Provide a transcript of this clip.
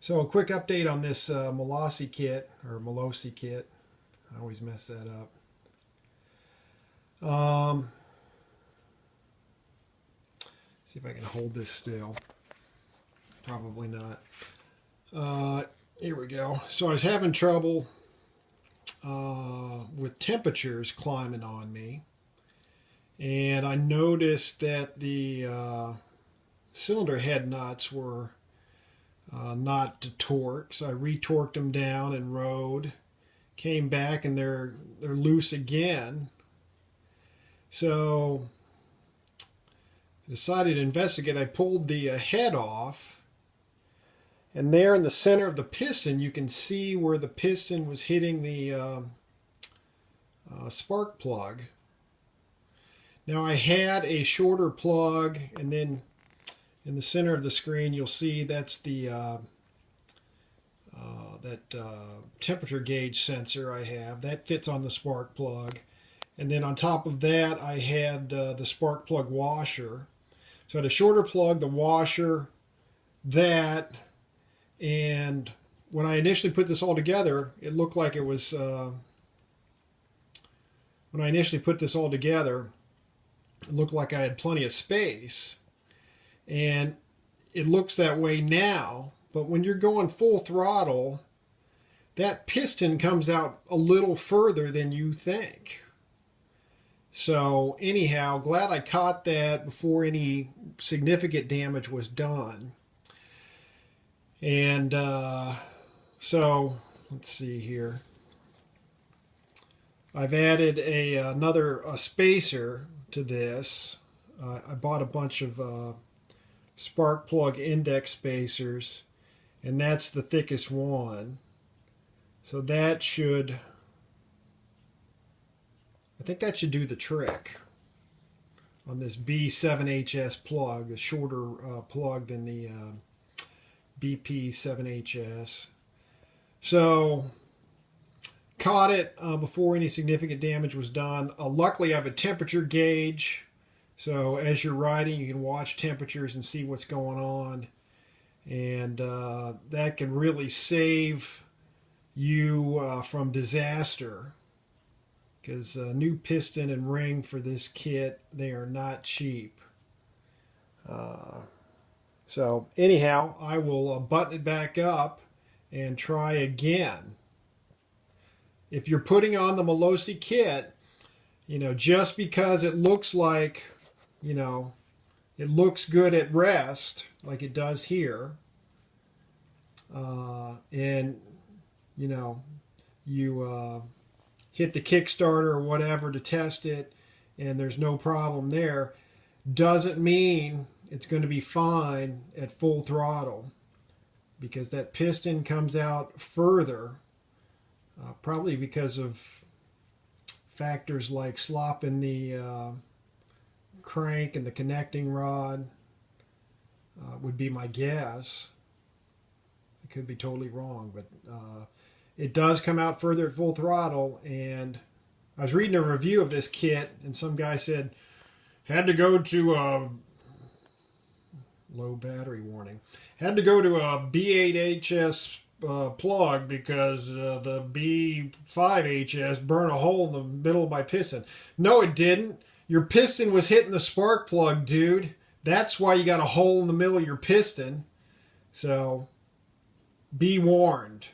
So a quick update on this Malossi kit, or Malossi kit. I always mess that up. See if I can hold this still. Probably not. Here we go. So I was having trouble with temperatures climbing on me. And I noticed that the cylinder head nuts were not to torque, so I retorqued them down and rode. Came back and they're loose again. So I decided to investigate. I pulled the head off, and there in the center of the piston you can see where the piston was hitting the spark plug. Now I had a shorter plug, and then in the center of the screen you'll see that's the temperature gauge sensor I have. That fits on the spark plug. And then on top of that I had the spark plug washer. So I had a shorter plug, the washer, that, and when I initially put this all together, it looked like it was, when I initially put this all together, it looked like I had plenty of space. And it looks that way now, but when you're going full throttle, that piston comes out a little further than you think. So anyhow, glad I caught that before any significant damage was done. And so let's see here. I've added another spacer to this. I bought a bunch of spark plug index spacers, and that's the thickest one. So that should, I think that should do the trick on this B7HS plug, the shorter plug than the BP7HS. So caught it before any significant damage was done. Luckily I have a temperature gauge, so as you're riding you can watch temperatures and see what's going on, and that can really save you from disaster, because new piston and ring for this kit, they are not cheap. So anyhow, I will button it back up and try again. If you're putting on the Malossi kit, just because it looks like, it looks good at rest, like it does here, and, you hit the Kickstarter or whatever to test it, and there's no problem there, doesn't mean it's going to be fine at full throttle, because that piston comes out further, probably because of factors like slop in the crank and the connecting rod, would be my guess. I could be totally wrong, but it does come out further at full throttle. And I was reading a review of this kit, and some guy said, had to go to a low battery warning, had to go to a B8HS plug because the B5HS burned a hole in the middle of my piston. No, it didn't. Your piston was hitting the spark plug, dude. That's why you got a hole in the middle of your piston. So be warned.